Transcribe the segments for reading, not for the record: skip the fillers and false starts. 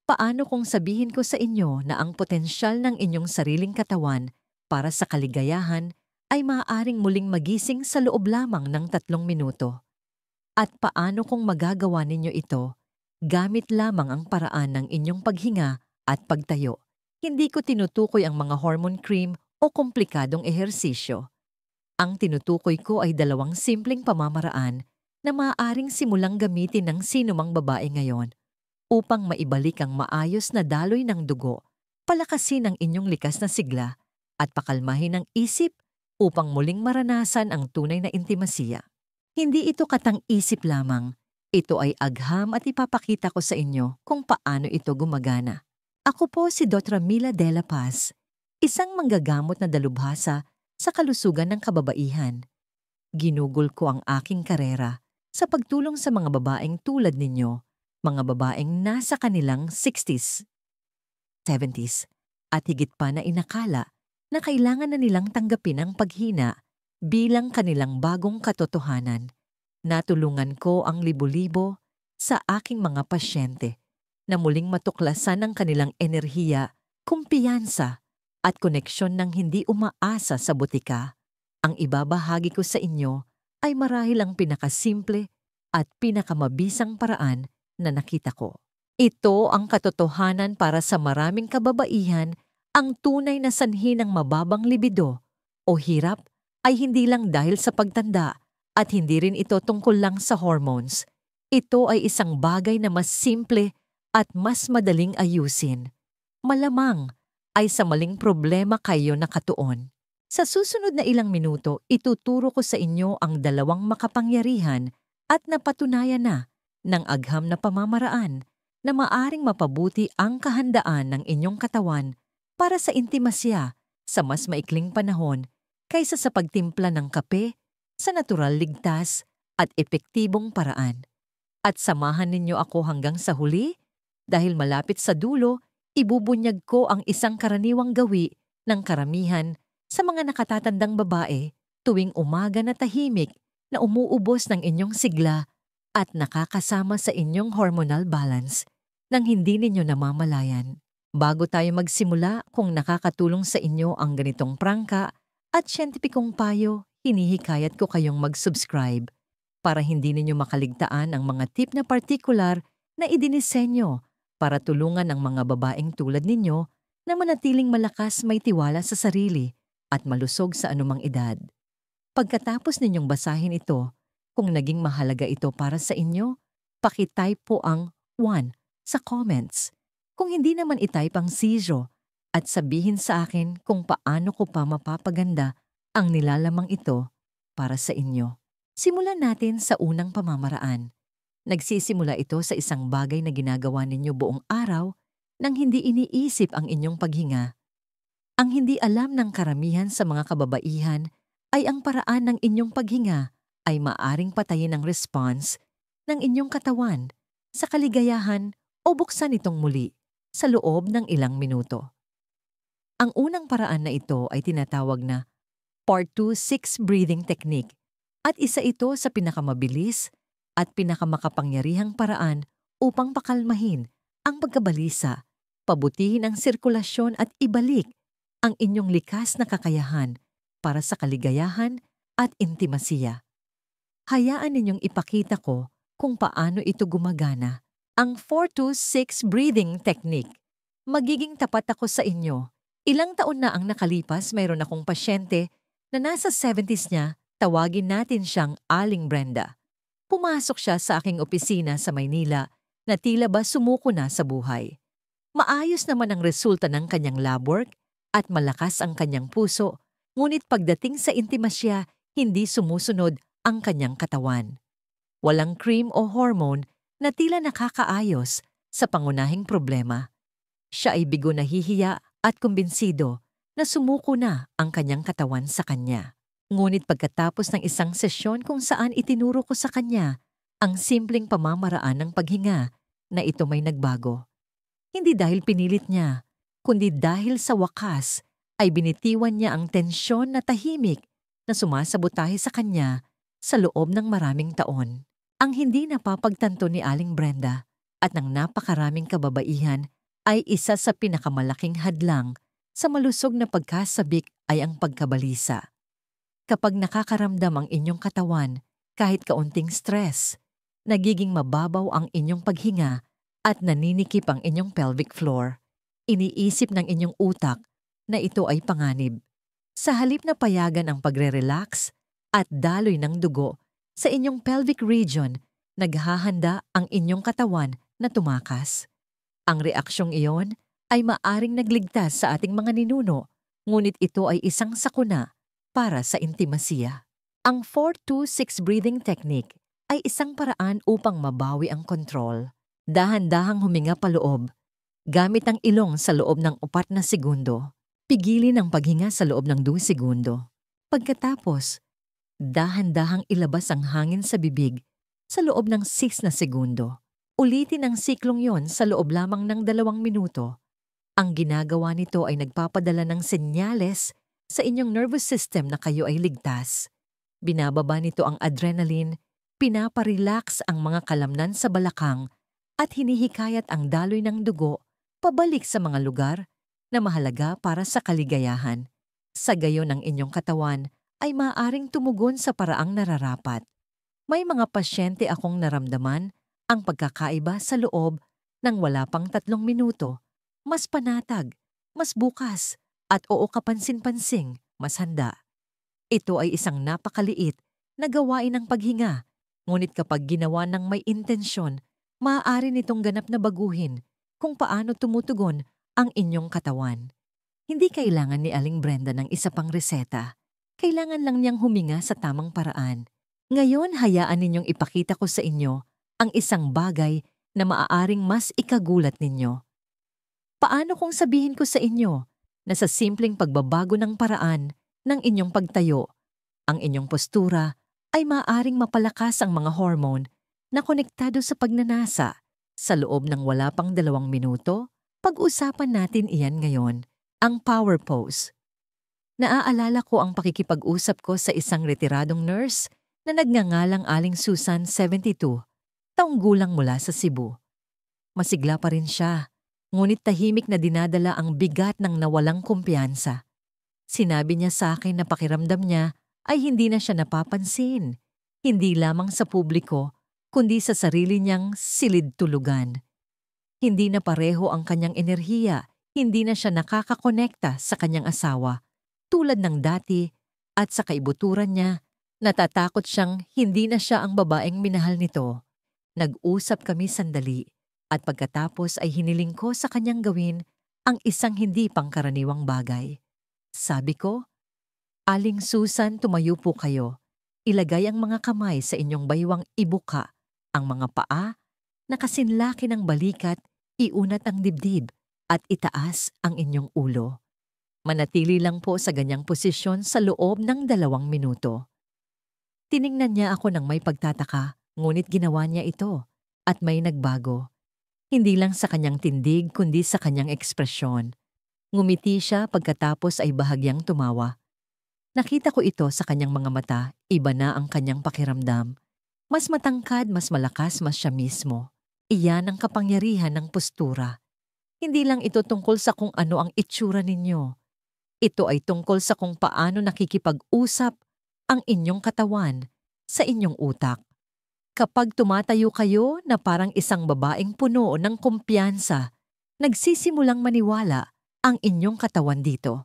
Paano kung sabihin ko sa inyo na ang potensyal ng inyong sariling katawan para sa kaligayahan ay maaaring muling magising sa loob lamang ng 3 minuto? At paano kung magagawa ninyo ito gamit lamang ang paraan ng inyong paghinga at pagtayo? Hindi ko tinutukoy ang mga hormone cream o komplikadong ehersisyo. Ang tinutukoy ko ay 2 simpleng pamamaraan na maaaring simulang gamitin ng sinumang babae ngayon upang maibalik ang maayos na daloy ng dugo, palakasin ang inyong likas na sigla, at pakalmahin ang isip upang muling maranasan ang tunay na intimasiya. Hindi ito katang-isip lamang. Ito ay agham at ipapakita ko sa inyo kung paano ito gumagana. Ako po si Dr. Mila De La Paz, isang manggagamot na dalubhasa sa kalusugan ng kababaihan. Ginugol ko ang aking karera sa pagtulong sa mga babaeng tulad ninyo, mga babaeng nasa kanilang 60s, 70s, at higit pa na inakala na kailangan na nilang tanggapin ang paghina bilang kanilang bagong katotohanan. Natulungan ko ang libo-libo sa aking mga pasyente na muling matuklasan ang kanilang enerhiya, kumpiyansa, at koneksyon ng hindi umaasa sa butika. Ang ibabahagi ko sa inyo ay marahil ang pinakasimple at pinakamabisang paraan na nakita ko. Ito ang katotohanan para sa maraming kababaihan. Ang tunay na sanhi ng mababang libido o hirap ay hindi lang dahil sa pagtanda at hindi rin ito tungkol lang sa hormones. Ito ay isang bagay na mas simple at mas madaling ayusin. Malamang ay sa maling problema kayo nakatuon. Sa susunod na ilang minuto, ituturo ko sa inyo ang 2 makapangyarihan at napatunayan na ng agham na pamamaraan na maaring mapabuti ang kahandaan ng inyong katawan para sa intimasya sa mas maikling panahon kaysa sa pagtimpla ng kape sa natural, ligtas at epektibong paraan. At samahan ninyo ako hanggang sa huli dahil malapit sa dulo, ibubunyag ko ang isang karaniwang gawi ng karamihan sa mga nakatatandang babae tuwing umaga na tahimik na umuubos ng inyong sigla at nakakasama sa inyong hormonal balance nang hindi ninyo namamalayan. Bago tayo magsimula, kung nakakatulong sa inyo ang ganitong prangka at siyentipikong payo, hinihikayat ko kayong mag-subscribe para hindi ninyo makaligtaan ang mga tip na partikular na idinisenyo para tulungan ang mga babaeng tulad ninyo na manatiling malakas, may tiwala sa sarili at malusog sa anumang edad. Pagkatapos ninyong basahin ito, kung naging mahalaga ito para sa inyo, paki-type po ang 1 sa comments. Kung hindi naman i-type ang 0 at sabihin sa akin kung paano ko pa mapapaganda ang nilalamang ito para sa inyo. Simulan natin sa unang pamamaraan. Nagsisimula ito sa isang bagay na ginagawa ninyo buong araw nang hindi iniisip ang inyong paghinga. Ang hindi alam ng karamihan sa mga kababaihan ay ang paraan ng inyong paghinga ay maaring patayin ang response ng inyong katawan sa kaligayahan o buksan itong muli sa loob ng ilang minuto. Ang unang paraan na ito ay tinatawag na 4-2-6 breathing technique at isa ito sa pinakamabilis at pinakamakapangyarihang paraan upang pakalmahin ang pagkabalisa, pabutihin ang sirkulasyon at ibalik ang inyong likas na kakayahan para sa kaligayahan at intimasiya. Hayaan ninyong ipakita ko kung paano ito gumagana. Ang 4-2-6 breathing technique. Magiging tapat ako sa inyo. Ilang taon na ang nakalipas, mayroon akong pasyente na nasa 70s niya, tawagin natin siyang Aling Brenda. Pumasok siya sa aking opisina sa Maynila na tila ba sumuko na sa buhay. Maayos naman ang resulta ng kanyang lab work at malakas ang kanyang puso, ngunit pagdating sa intimasya, hindi sumusunod ang kanyang katawan. Walang cream o hormone na tila nakakaayos sa pangunahing problema. Siya ay bigo nahihiya at kumbinsido na sumuko na ang kanyang katawan sa kanya. Ngunit pagkatapos ng isang sesyon kung saan itinuro ko sa kanya ang simpleng pamamaraan ng paghinga na ito may nagbago. Hindi dahil pinilit niya, kundi dahil sa wakas ay binitiwan niya ang tensyon na tahimik na sumasabotahe sa kanya sa loob ng maraming taon. Ang hindi napapagtanto ni Aling Brenda at ng napakaraming kababaihan ay isa sa pinakamalaking hadlang sa malusog na pagkasabik ay ang pagkabalisa. Kapag nakakaramdam ang inyong katawan kahit kaunting stress, nagiging mababaw ang inyong paghinga at naninikip ang inyong pelvic floor. Iniisip ng inyong utak na ito ay panganib. Sa halip na payagan ang pagre-relax at daloy ng dugo sa inyong pelvic region, naghahanda ang inyong katawan na tumakas. Ang reaksyong iyon ay maaring nagligtas sa ating mga ninuno, ngunit ito ay isang sakuna para sa intimasiya. Ang 4-2-6 breathing technique ay isang paraan upang mabawi ang kontrol. Dahan-dahang huminga paloob, gamit ang ilong sa loob ng 4 na segundo. Pigilin ang paghinga sa loob ng 2 segundo. Pagkatapos, dahan-dahang ilabas ang hangin sa bibig sa loob ng 6 na segundo. Ulitin ang siklong yon sa loob lamang ng 2 minuto. Ang ginagawa nito ay nagpapadala ng senyales sa inyong nervous system na kayo ay ligtas. Binababa nito ang adrenaline, pinaparelax ang mga kalamnan sa balakang at hinihikayat ang daloy ng dugo pabalik sa mga lugar na mahalaga para sa kaligayahan. Sa gayon ang inyong katawan ay maaaring tumugon sa paraang nararapat. May mga pasyente akong naramdaman ang pagkakaiba sa loob ng wala pang 3 minuto, mas panatag, mas bukas, at oo kapansin-pansing, mas handa. Ito ay isang napakaliit na gawain ng paghinga, ngunit kapag ginawa ng may intensyon, maaari nitong ganap na baguhin kung paano tumutugon ang inyong katawan. Hindi kailangan ni Aling Brenda ng isa pang reseta. Kailangan lang niyang huminga sa tamang paraan. Ngayon, hayaan ninyong ipakita ko sa inyo ang isang bagay na maaaring mas ikagulat ninyo. Paano kung sabihin ko sa inyo na sa simpleng pagbabago ng paraan ng inyong pagtayo, ang inyong postura ay maaaring mapalakas ang mga hormone na konektado sa pagnanasa sa loob ng wala pang 2 minuto? Pag-usapan natin iyan ngayon, ang power pose. Naaalala ko ang pakikipag-usap ko sa isang retiradong nurse na nagngangalang Aling Susan, 72, taong gulang mula sa Cebu. Masigla pa rin siya, ngunit tahimik na dinadala ang bigat ng nawalang kumpiyansa. Sinabi niya sa akin na pakiramdam niya ay hindi na siya napapansin, hindi lamang sa publiko, kundi sa sarili niyang silid-tulugan. Hindi na pareho ang kanyang enerhiya, hindi na siya nakakakonekta sa kanyang asawa, tulad ng dati, at sa kaibuturan niya, natatakot siyang hindi na siya ang babaeng minahal nito. Nag-usap kami sandali, at pagkatapos ay hiniling ko sa kanyang gawin ang isang hindi pangkaraniwang bagay. Sabi ko, Aling Susan, tumayo po kayo. Ilagay ang mga kamay sa inyong baywang ibuka, ang mga paa, nakasinlaki ng balikat, iunat ang dibdib, at itaas ang inyong ulo. Manatili lang po sa ganyang posisyon sa loob ng 2 minuto. Tiningnan niya ako ng may pagtataka, ngunit ginawa niya ito, at may nagbago. Hindi lang sa kanyang tindig kundi sa kanyang ekspresyon. Ngumiti siya pagkatapos ay bahagyang tumawa. Nakita ko ito sa kanyang mga mata, iba na ang kanyang pakiramdam. Mas matangkad, mas malakas, mas siya mismo. Iyan ang kapangyarihan ng postura. Hindi lang ito tungkol sa kung ano ang itsura ninyo. Ito ay tungkol sa kung paano nakikipag-usap ang inyong katawan sa inyong utak. Kapag tumatayo kayo na parang isang babaeng puno ng kumpiyansa, nagsisimulang maniwala ang inyong katawan dito.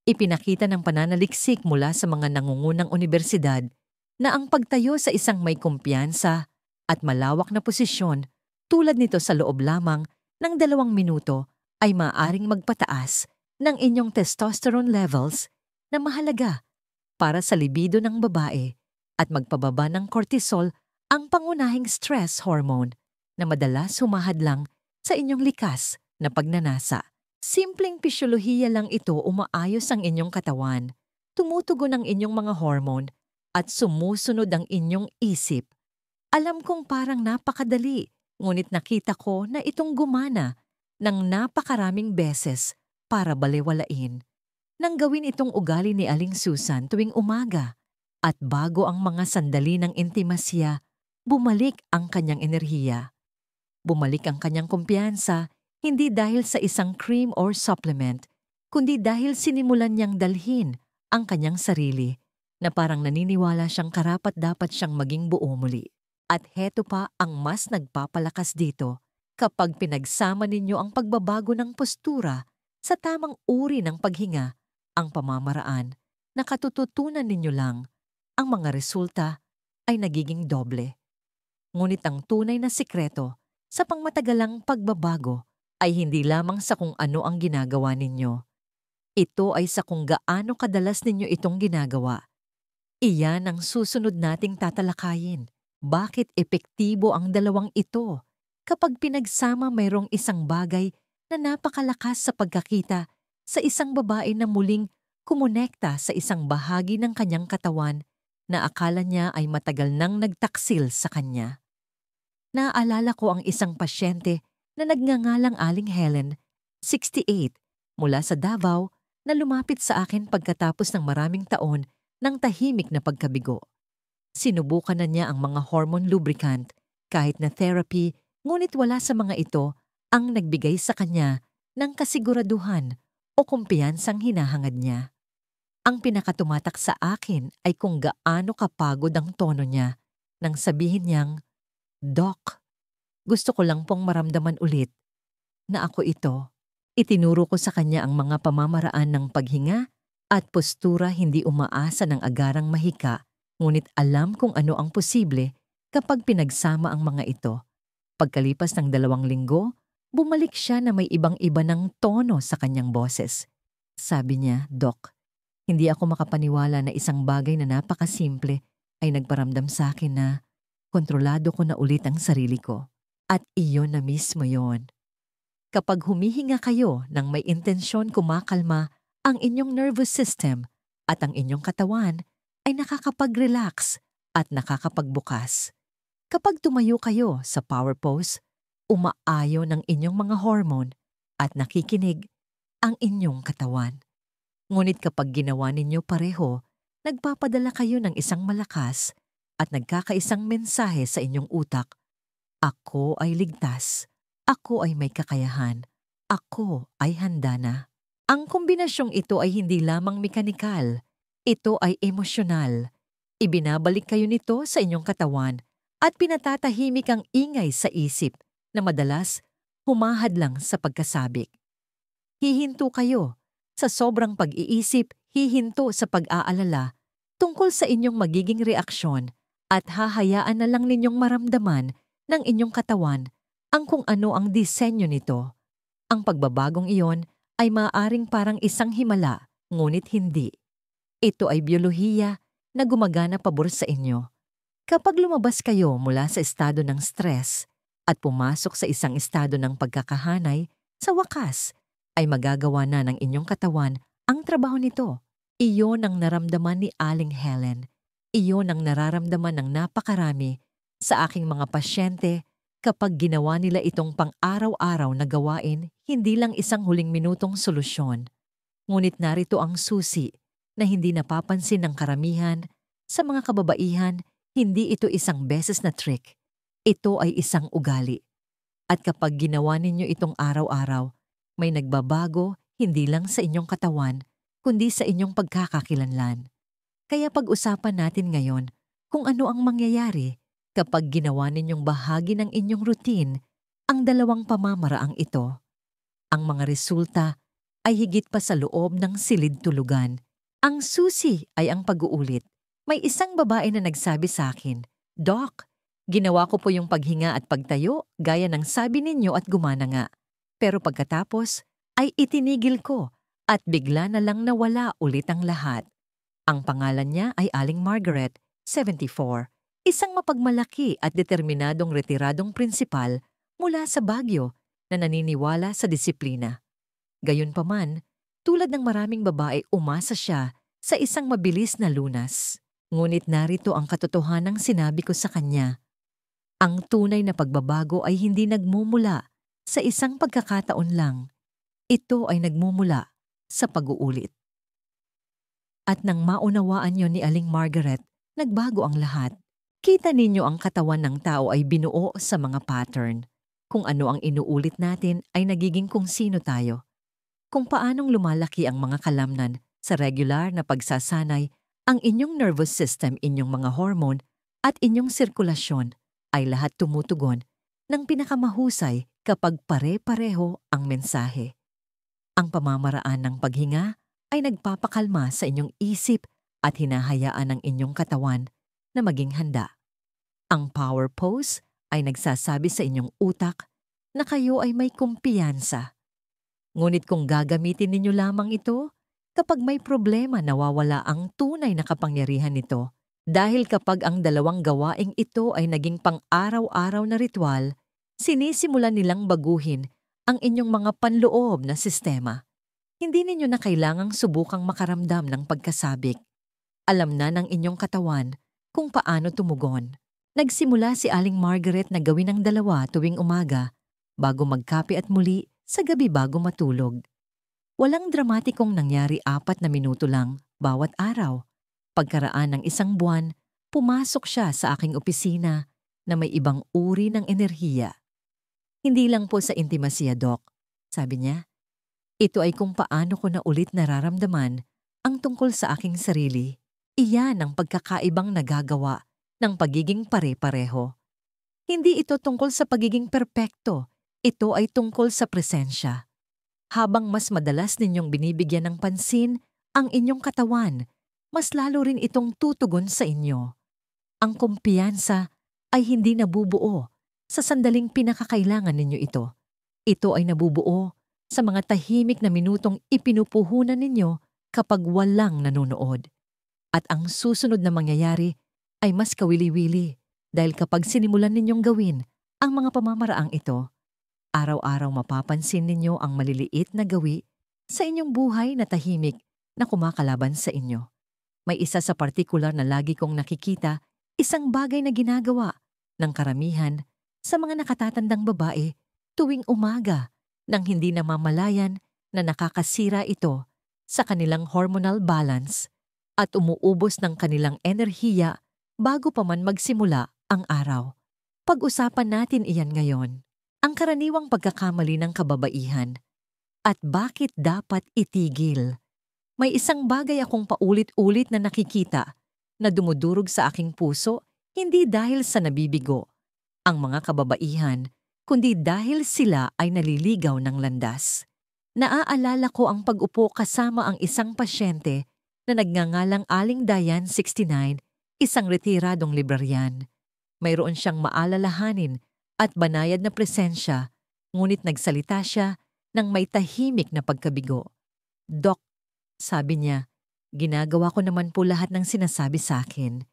Ipinakita ng pananaliksik mula sa mga nangungunang unibersidad na ang pagtayo sa isang may kumpiyansa at malawak na posisyon tulad nito sa loob lamang ng 2 minuto ay maaaring magpataas ng inyong testosterone levels na mahalaga para sa libido ng babae at magpababa ng cortisol, ang pangunahing stress hormone na madalas humahadlang sa inyong likas na pagnanasa. Simpleng pisyolohiya lang ito, umaayos ang inyong katawan, tumutugon ang inyong mga hormone at sumusunod ang inyong isip. Alam kong parang napakadali, ngunit nakita ko na itong gumana ng napakaraming beses para balewalain. Nang gawin itong ugali ni Aling Susan tuwing umaga at bago ang mga sandali ng intimasya, bumalik ang kanyang enerhiya. Bumalik ang kanyang kumpiyansa, Hindi dahil sa isang cream or supplement, kundi dahil sinimulan niyang dalhin ang kanyang sarili na parang naniniwala siyang karapat-dapat siyang maging buo muli. At heto pa ang mas nagpapalakas dito kapag pinagsama ninyo ang pagbabago ng postura sa tamang uri ng paghinga, ang pamamaraan na katututunan ninyo lang, ang mga resulta ay nagiging doble. Ngunit ang tunay na sikreto sa pangmatagalang pagbabago ay hindi lamang sa kung ano ang ginagawa ninyo. Ito ay sa kung gaano kadalas ninyo itong ginagawa. Iyan ang susunod nating tatalakayin. Bakit epektibo ang dalawang ito? Kapag pinagsama mayroong isang bagay na napakalakas sa pagkakita sa isang babae na muling kumonekta sa isang bahagi ng kanyang katawan na akala niya ay matagal nang nagtaksil sa kanya. Naaalala ko ang isang pasyente na nagngangalang Aling Helen, 68, mula sa Davao, na lumapit sa akin pagkatapos ng maraming taon ng tahimik na pagkabigo. Sinubukan na niya ang mga hormone lubricant, kahit na therapy, ngunit wala sa mga ito ang nagbigay sa kanya ng kasiguraduhan o kumpiyansang hinahangad niya. Ang pinakatumatak sa akin ay kung gaano kapagod ang tono niya nang sabihin niyang, "Doc, gusto ko lang pong maramdaman ulit na ako ito." Itinuro ko sa kanya ang mga pamamaraan ng paghinga at postura hindi umaasa ng agarang mahika, ngunit alam kung ano ang posible kapag pinagsama ang mga ito. Pagkalipas ng 2 linggo, bumalik siya na may ibang-iba ng tono sa kanyang boses. Sabi niya, "Doc, hindi ako makapaniwala na isang bagay na napakasimple ay nagparamdam sa akin na kontrolado ko na ulit ang sarili ko." At iyon na mismo yon. Kapag humihinga kayo ng may intensyon, kumakalma ang inyong nervous system at ang inyong katawan ay nakakapag-relax at nakakapagbukas. Kapag tumayo kayo sa power pose, umaayon ang inyong mga hormone at nakikinig ang inyong katawan. Ngunit kapag ginawa ninyo pareho, nagpapadala kayo ng isang malakas at nagkakaisang mensahe sa inyong utak, "Ako ay ligtas. Ako ay may kakayahan. Ako ay handa na." Ang kombinasyong ito ay hindi lamang mekanikal. Ito ay emosyonal. Ibinabalik kayo nito sa inyong katawan at pinatatahimik ang ingay sa isip na madalas humahad lang sa pagkasabik. Hihinto kayo sa sobrang pag-iisip, hihinto sa pag-aalala tungkol sa inyong magiging reaksyon at hahayaan na lang ninyong maramdaman ng inyong katawan ang kung ano ang disenyo nito. Ang pagbabagong iyon ay maaaring parang isang himala, ngunit hindi. Ito ay biyolohiya na gumagana pabor sa inyo. Kapag lumabas kayo mula sa estado ng stress at pumasok sa isang estado ng pagkakahanay, sa wakas ay magagawa na ng inyong katawan ang trabaho nito. Iyon ang naramdaman ni Aling Helen. Iyon ang nararamdaman ng napakarami sa aking mga pasyente kapag ginawa nila itong pang-araw-araw na gawain, hindi lang isang huling minutong solusyon. Ngunit narito ang susi na hindi napapansin ng karamihan. Sa mga kababaihan, hindi ito isang beses na trick. Ito ay isang ugali. At kapag ginawa ninyo itong araw-araw, may nagbabago hindi lang sa inyong katawan, kundi sa inyong pagkakakilanlan. Kaya pag-usapan natin ngayon kung ano ang mangyayari kapag ginawa ninyong bahagi ng inyong routine ang dalawang pamamaraang ito. Ang mga resulta ay higit pa sa loob ng silid tulugan. Ang susi ay ang pag-uulit. May isang babae na nagsabi sa akin, "Doc, ginawa ko po yung paghinga at pagtayo gaya ng sabi ninyo at gumana nga. Pero pagkatapos ay itinigil ko at bigla na lang nawala ulit ang lahat." Ang pangalan niya ay Aling Margaret, 74. Isang mapagmalaki at determinadong retiradong prinsipal mula sa Baguio na naniniwala sa disiplina. Gayunpaman, tulad ng maraming babae, umasa siya sa isang mabilis na lunas. Ngunit narito ang katotohanang sinabi ko sa kanya. Ang tunay na pagbabago ay hindi nagmumula sa isang pagkakataon lang. Ito ay nagmumula sa pag-uulit. At nang maunawaan niyo ni Aling Margaret, nagbago ang lahat. Kita ninyo ang katawan ng tao ay binuo sa mga pattern. Kung ano ang inuulit natin ay nagiging kung sino tayo. Kung paanong lumalaki ang mga kalamnan sa regular na pagsasanay, ang inyong nervous system, inyong mga hormone, at inyong sirkulasyon ay lahat tumutugon ng pinakamahusay kapag pare-pareho ang mensahe. Ang pamamaraan ng paghinga ay nagpapakalma sa inyong isip at hinahayaan ang inyong katawan na maging handa. Ang power pose ay nagsasabi sa inyong utak na kayo ay may kumpiyansa. Ngunit kung gagamitin ninyo lamang ito, kapag may problema nawawala ang tunay na kapangyarihan nito. Dahil kapag ang dalawang gawaing ito ay naging pang-araw-araw na ritual, sinisimulan nilang baguhin ang inyong mga panloob na sistema. Hindi ninyo na kailangang subukang makaramdam ng pagkasabik. Alam na ng inyong katawan kung paano tumugon. Nagsimula si Aling Margaret na gawin ang dalawa tuwing umaga, bago magkape at muli sa gabi bago matulog. Walang dramatikong nangyari 4 na minuto lang bawat araw. Pagkaraan ng 1 buwan, pumasok siya sa aking opisina na may ibang uri ng enerhiya. Hindi lang po sa intimasya, Doc, sabi niya. Ito ay kung paano ko na ulit nararamdaman ang tungkol sa aking sarili. Iyan ang pagkakaibang nagagawa ng pagiging pare-pareho. Hindi ito tungkol sa pagiging perpekto, ito ay tungkol sa presensya. Habang mas madalas ninyong binibigyan ng pansin ang inyong katawan, mas lalo rin itong tutugon sa inyo. Ang kumpiyansa ay hindi nabubuo sa sandaling pinakakailangan ninyo ito. Ito ay nabubuo sa mga tahimik na minutong ipinupuhunan ninyo kapag walang nanonood. At ang susunod na mangyayari ay mas kawili-wili dahil kapag sinimulan ninyong gawin ang mga pamamaraang ito, araw-araw mapapansin ninyo ang maliliit na gawi sa inyong buhay na tahimik na kumakalaban sa inyo. May isa sa partikular na lagi kong nakikita, isang bagay na ginagawa ng karamihan sa mga nakatatandang babae tuwing umaga nang hindi namamalayan na nakakasira ito sa kanilang hormonal balance at umuubos ng kanilang enerhiya bago pa man magsimula ang araw. Pag-usapan natin iyan ngayon, ang karaniwang pagkakamali ng kababaihan at bakit dapat itigil. May isang bagay akong paulit-ulit na nakikita na dumudurog sa aking puso hindi dahil sa nabibigo ang mga kababaihan, kundi dahil sila ay naliligaw ng landas. Naaalala ko ang pag-upo kasama ang isang pasyente na nagngangalang Aling Diane 69, isang retiradong libraryan. Mayroon siyang maalalahanin at banayad na presensya, ngunit nagsalita siya ng may tahimik na pagkabigo. Doc, sabi niya, ginagawa ko naman po lahat ng sinasabi sa akin.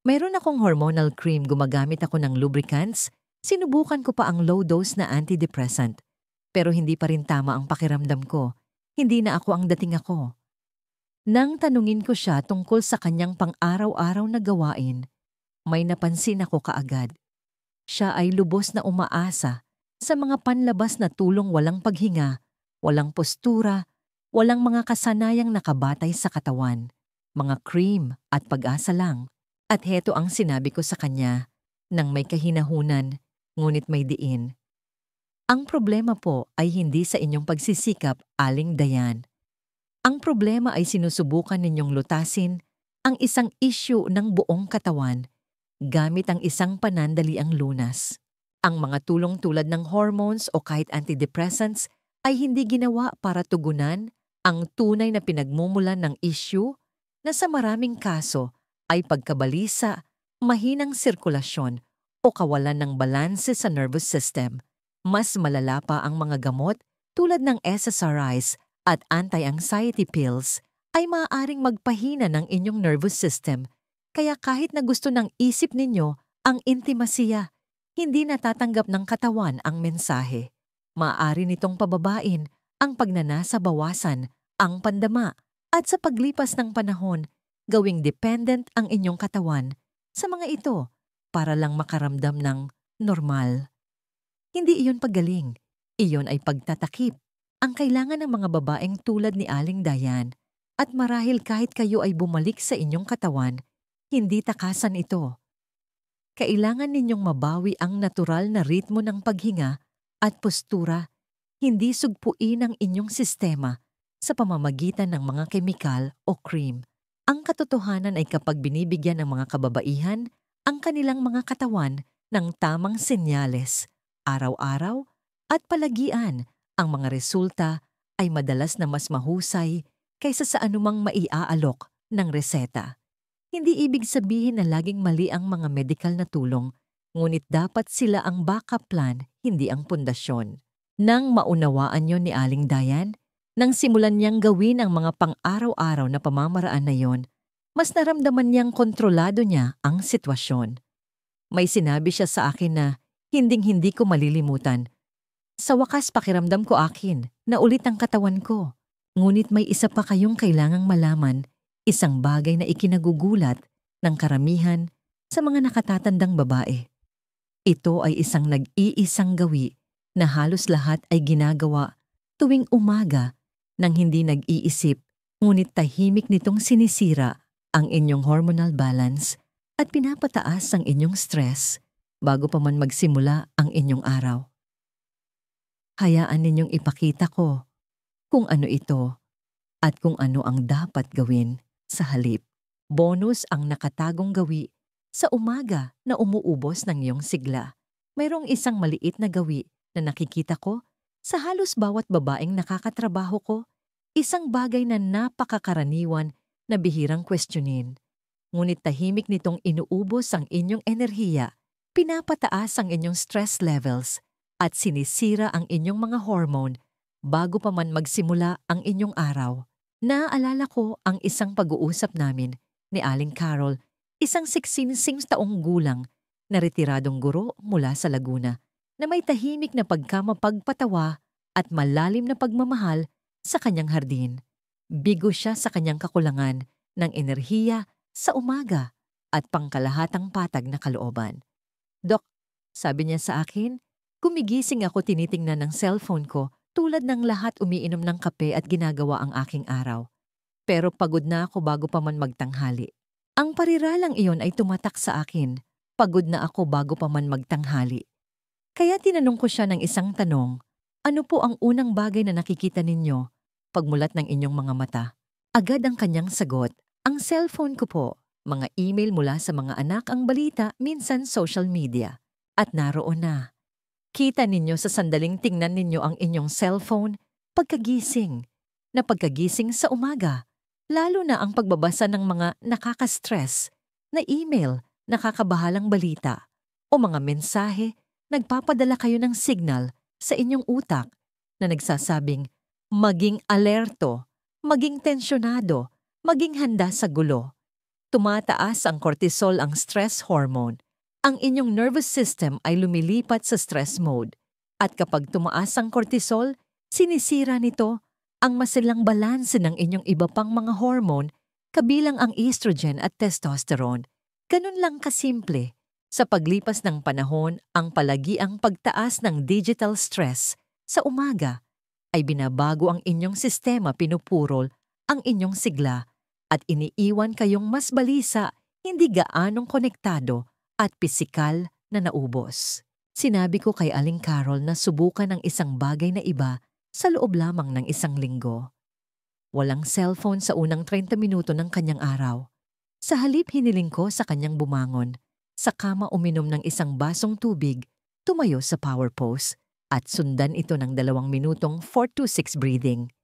Mayroon akong hormonal cream, gumagamit ako ng lubricants, sinubukan ko pa ang low dose na antidepressant. Pero hindi pa rin tama ang pakiramdam ko. Hindi na ako ang dating ako. Nang tanungin ko siya tungkol sa kanyang pang-araw-araw na gawain, may napansin ako kaagad. Siya ay lubos na umaasa sa mga panlabas na tulong, walang paghinga, walang postura, walang mga kasanayang nakabatay sa katawan, mga cream at pag-asa lang. At heto ang sinabi ko sa kanya nang may kahinahunan, ngunit may diin. Ang problema po ay hindi sa inyong pagsisikap, Aling Diane. Ang problema ay sinusubukan ninyong lutasin ang isang issue ng buong katawan gamit ang isang panandaliang lunas. Ang mga tulong tulad ng hormones o kahit antidepressants ay hindi ginawa para tugunan ang tunay na pinagmumulan ng issue na sa maraming kaso ay pagkabalisa, mahinang sirkulasyon o kawalan ng balanse sa nervous system. Mas malala pa ang mga gamot tulad ng SSRIs at anti-anxiety pills ay maaaring magpahina ng inyong nervous system. Kaya kahit na gusto ng isip ninyo ang intimasya, hindi natatanggap ng katawan ang mensahe. Maaari nitong pababain ang pagnanasa, bawasan ang pandama at sa paglipas ng panahon, gawing dependent ang inyong katawan sa mga ito para lang makaramdam ng normal. Hindi iyon paggaling, iyon ay pagtatakip. Ang kailangan ng mga babaeng tulad ni Aling Diane at marahil kahit kayo ay bumalik sa inyong katawan, hindi takasan ito. Kailangan ninyong mabawi ang natural na ritmo ng paghinga at postura, hindi sugpuin ang inyong sistema sa pamamagitan ng mga kemikal o cream. Ang katotohanan ay kapag binibigyan ng mga kababaihan ang kanilang mga katawan ng tamang senyales, araw-araw at palagian, ang mga resulta ay madalas na mas mahusay kaysa sa anumang maiaalok ng reseta. Hindi ibig sabihin na laging mali ang mga medikal na tulong, ngunit dapat sila ang backup plan, hindi ang pundasyon. Nang maunawaan yon ni Aling Dayan, nang simulan niyang gawin ang mga pang-araw-araw na pamamaraan na yon, mas naramdaman niyang kontrolado niya ang sitwasyon. May sinabi siya sa akin na hinding-hindi ko malilimutan. Sa wakas pakiramdam ko akin na ulit ang katawan ko. Ngunit may isa pa kayong kailangang malaman, isang bagay na ikinagugulat ng karamihan sa mga nakatatandang babae. Ito ay isang nag-iisang gawi na halos lahat ay ginagawa tuwing umaga nang hindi nag-iisip, ngunit tahimik nitong sinisira ang inyong hormonal balance at pinapataas ang inyong stress bago pa man magsimula ang inyong araw. Hayaan ninyong ipakita ko kung ano ito at kung ano ang dapat gawin sa halip. Bonus ang nakatagong gawi sa umaga na umuubos ng iyong sigla. Mayroong isang maliit na gawi na nakikita ko sa halos bawat babaeng nakakatrabaho ko, isang bagay na napakakaraniwan na bihirang kwestiyonin. Ngunit tahimik nitong inuubos ang inyong enerhiya, pinapataas ang inyong stress levels, at sinisira ang inyong mga hormone bago pa man magsimula ang inyong araw. Naaalala ko ang isang pag-uusap namin ni Aling Carol, isang 66 taong gulang na retiradong guro mula sa Laguna, na may tahimik na pagkamapagpatawa at malalim na pagmamahal sa kanyang hardin. Bigo siya sa kanyang kakulangan ng enerhiya sa umaga at pangkalahatang patag na kalooban. Dok, sabi niya sa akin, gumigising ako tinitingnan ng cellphone ko tulad ng lahat umiinom ng kape at ginagawa ang aking araw. Pero pagod na ako bago pa man magtanghali. Ang pariralang iyon ay tumatak sa akin. Pagod na ako bago pa man magtanghali. Kaya tinanong ko siya ng isang tanong, ano po ang unang bagay na nakikita ninyo pagmulat ng inyong mga mata? Agad ang kanyang sagot, ang cellphone ko po, mga email mula sa mga anak, ang balita, minsan social media. At naroon na. Kita ninyo sa sandaling tingnan ninyo ang inyong cellphone pagkagising, na pagkagising sa umaga, lalo na ang pagbabasa ng mga nakaka-stress na email, nakakabahalang balita, o mga mensahe, nagpapadala kayo ng signal sa inyong utak na nagsasabing maging alerto, maging tensyonado, maging handa sa gulo. Tumataas ang cortisol, ang stress hormone. Ang inyong nervous system ay lumilipat sa stress mode. At kapag tumaas ang cortisol, sinisira nito ang masilang balanse ng inyong iba pang mga hormone, kabilang ang estrogen at testosterone. Ganun lang kasimple. Sa paglipas ng panahon, ang palagiang pagtaas ng digital stress sa umaga ay binabago ang inyong sistema, pinupurol ang inyong sigla at iniiwan kayong mas balisa, hindi gaanong konektado at pisikal na naubos. Sinabi ko kay Aling Carol na subukan ang isang bagay na iba sa loob lamang ng isang linggo. Walang cellphone sa unang 30 minuto ng kanyang araw. Sa halip hiniling ko sa kanyang bumangon, sa kama uminom ng isang basong tubig, tumayo sa power pose, at sundan ito ng 2 minutong 4 to 6 breathing.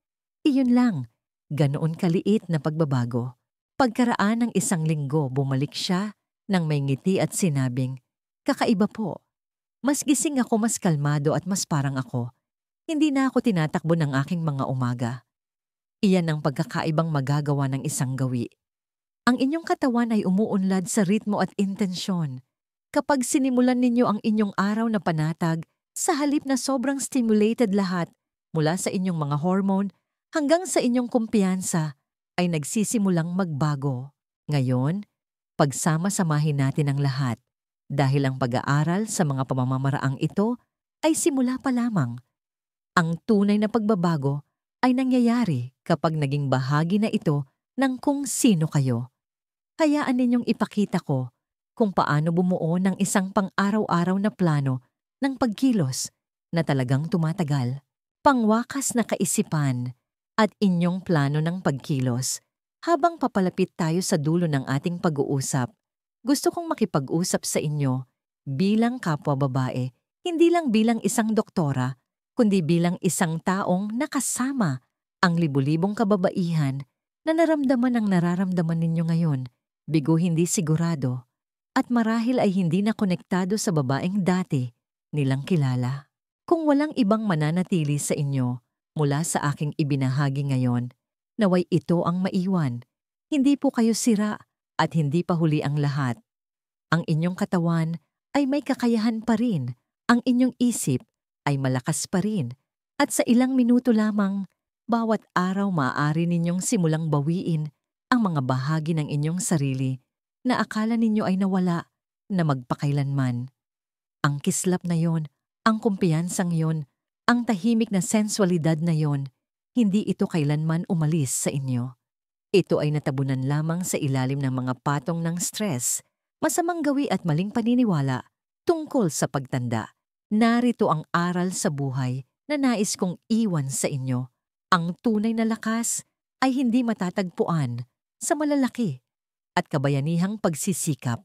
Iyon lang, ganoon kaliit na pagbabago. Pagkaraan ng isang linggo, bumalik siya nang may ngiti at sinabing, kakaiba po. Mas gising ako, mas kalmado at mas parang ako. Hindi na ako tinatakbo ng aking mga umaga. Iyan ang pagkakaibang magagawa ng isang gawi. Ang inyong katawan ay umuunlad sa ritmo at intensyon. Kapag sinimulan ninyo ang inyong araw na panatag, sa halip na sobrang stimulated lahat, mula sa inyong mga hormone hanggang sa inyong kumpiyansa, ay nagsisimulang magbago. Ngayon, pagsama-samahin natin ang lahat, dahil ang pag-aaral sa mga pamamaraang ito ay simula pa lamang. Ang tunay na pagbabago ay nangyayari kapag naging bahagi na ito ng kung sino kayo. Hayaan ninyong ipakita ko kung paano bumuo ng isang pang-araw-araw na plano ng pagkilos na talagang tumatagal, pangwakas na kaisipan, at inyong plano ng pagkilos. Habang papalapit tayo sa dulo ng ating pag-uusap, gusto kong makipag-usap sa inyo bilang kapwa babae, hindi lang bilang isang doktora, kundi bilang isang taong nakasama ang libu-libong kababaihan na naramdaman ang nararamdaman ninyo ngayon, bigo hindi sigurado, at marahil ay hindi na konektado sa babaeng dati nilang kilala. Kung walang ibang mananatili sa inyo mula sa aking ibinahagi ngayon, naway ito ang maiwan. Hindi po kayo sira at hindi pa huli ang lahat. Ang inyong katawan ay may kakayahan pa rin, ang inyong isip ay malakas pa rin, at sa ilang minuto lamang, bawat araw maaari ninyong simulang bawiin ang mga bahagi ng inyong sarili na akala ninyo ay nawala na magpakailanman. Ang kislap na yon, ang kumpiyansang yon, ang tahimik na sensualidad na yon, hindi ito kailanman umalis sa inyo. Ito ay natabunan lamang sa ilalim ng mga patong ng stress, masamang gawi at maling paniniwala tungkol sa pagtanda. Narito ang aral sa buhay na nais kong iwan sa inyo. Ang tunay na lakas ay hindi matatagpuan sa malalaki at kabayanihang pagsisikap.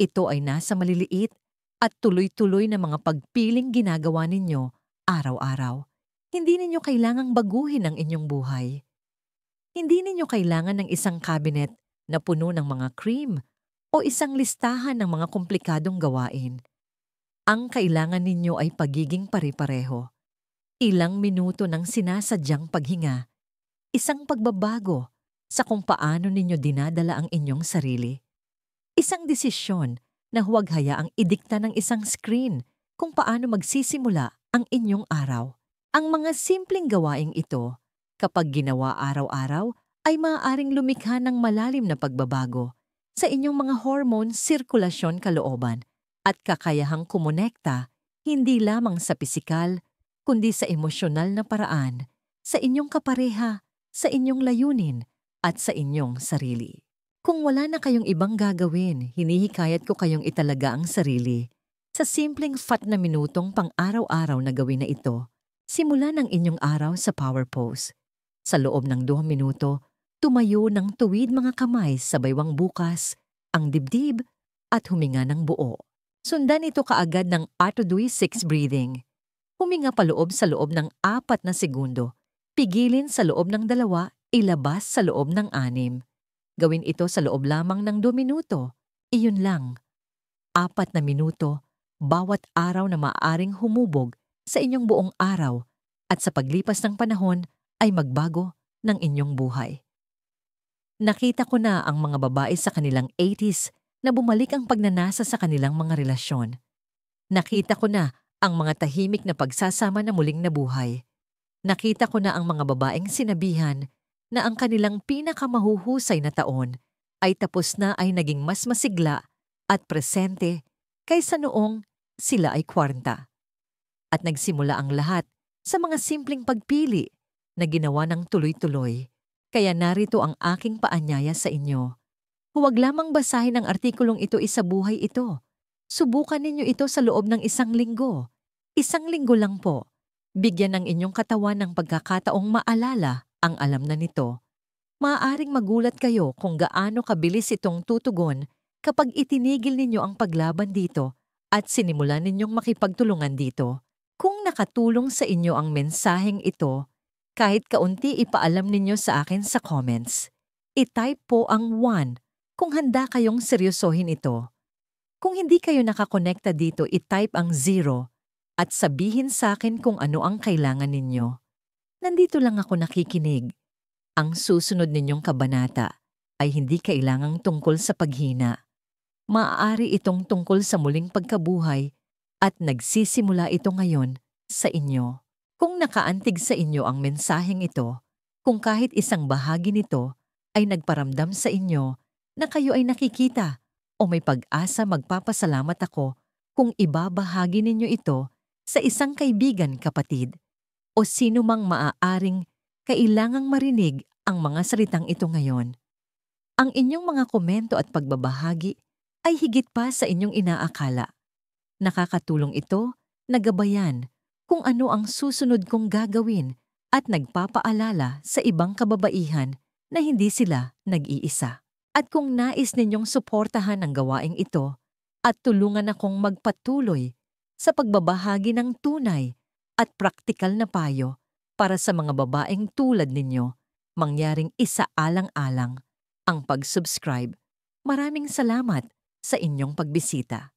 Ito ay nasa maliliit at tuloy-tuloy na mga pagpiling ginagawa ninyo araw-araw. Hindi ninyo kailangang baguhin ang inyong buhay. Hindi ninyo kailangan ng isang cabinet na puno ng mga cream o isang listahan ng mga komplikadong gawain. Ang kailangan ninyo ay pagiging pare-pareho. Ilang minuto ng sinasadyang paghinga, isang pagbabago sa kung paano ninyo dinadala ang inyong sarili. Isang desisyon na huwag hayaang idikta ng isang screen kung paano magsisimula ang inyong araw. Ang mga simpleng gawaing ito, kapag ginawa araw-araw, ay maaaring lumikha ng malalim na pagbabago sa inyong mga hormone, sirkulasyon, kalooban, at kakayahang kumonekta hindi lamang sa pisikal, kundi sa emosyonal na paraan, sa inyong kapareha, sa inyong layunin, at sa inyong sarili. Kung wala na kayong ibang gagawin, hinihikayat ko kayong italaga ang sarili sa simpleng 4 na minutong pang-araw-araw na gawin na ito. Simulan ang inyong araw sa power pose. Sa loob ng 2 minuto, tumayo ng tuwid mga kamay sa baywang bukas, ang dibdib, at huminga ng buo. Sundan ito kaagad ng Atodui 6 breathing. Huminga paloob sa loob ng 4 na segundo. Pigilin sa loob ng 2, ilabas sa loob ng 6. Gawin ito sa loob lamang ng 2 minuto. Iyon lang. 4 na minuto, bawat araw na maaaring humubog sa inyong buong araw at sa paglipas ng panahon ay magbago ng inyong buhay. Nakita ko na ang mga babae sa kanilang 80s na bumalik ang pagnanasa sa kanilang mga relasyon. Nakita ko na ang mga tahimik na pagsasama na muling nabuhay. Nakita ko na ang mga babaeng sinabihan na ang kanilang pinakamahuhusay na taon ay tapos na ay naging mas masigla at presente kaysa noong sila ay 40. At nagsimula ang lahat sa mga simpleng pagpili na ginawa ng tuloy-tuloy. Kaya narito ang aking paanyaya sa inyo. Huwag lamang basahin ang artikulong ito isabuhay ito. Subukan ninyo ito sa loob ng 1 linggo. 1 linggo lang po. Bigyan ng inyong katawan ng pagkakataong maalala ang alam na nito. Maaaring magulat kayo kung gaano kabilis itong tutugon kapag itinigil ninyo ang paglaban dito at sinimulan ninyong makipagtulungan dito. Kung nakatulong sa inyo ang mensaheng ito, kahit kaunti ipaalam ninyo sa akin sa comments. I-type po ang 1 kung handa kayong seryosohin ito. Kung hindi kayo nakakonekta dito, i-type ang 0 at sabihin sa akin kung ano ang kailangan ninyo. Nandito lang ako nakikinig. Ang susunod ninyong kabanata ay hindi kailangang tungkol sa paghina. Maaari itong tungkol sa muling pagkabuhay at nagsisimula ito ngayon sa inyo. Kung nakaantig sa inyo ang mensaheng ito, kung kahit isang bahagi nito ay nagparamdam sa inyo na kayo ay nakikita o may pag-asa, magpapasalamat ako kung ibabahagi ninyo ito sa isang kaibigan, kapatid, o sino mang maaaring kailangang marinig ang mga salitang ito ngayon. Ang inyong mga komento at pagbabahagi ay higit pa sa inyong inaakala. Nakakatulong ito na gabayan kung ano ang susunod kong gagawin at nagpapaalala sa ibang kababaihan na hindi sila nag-iisa. At kung nais ninyong suportahan ang gawaing ito at tulungan akong magpatuloy sa pagbabahagi ng tunay at praktikal na payo para sa mga babaeng tulad ninyo, mangyaring isaalang-alang ang pag-subscribe. Maraming salamat sa inyong pagbisita.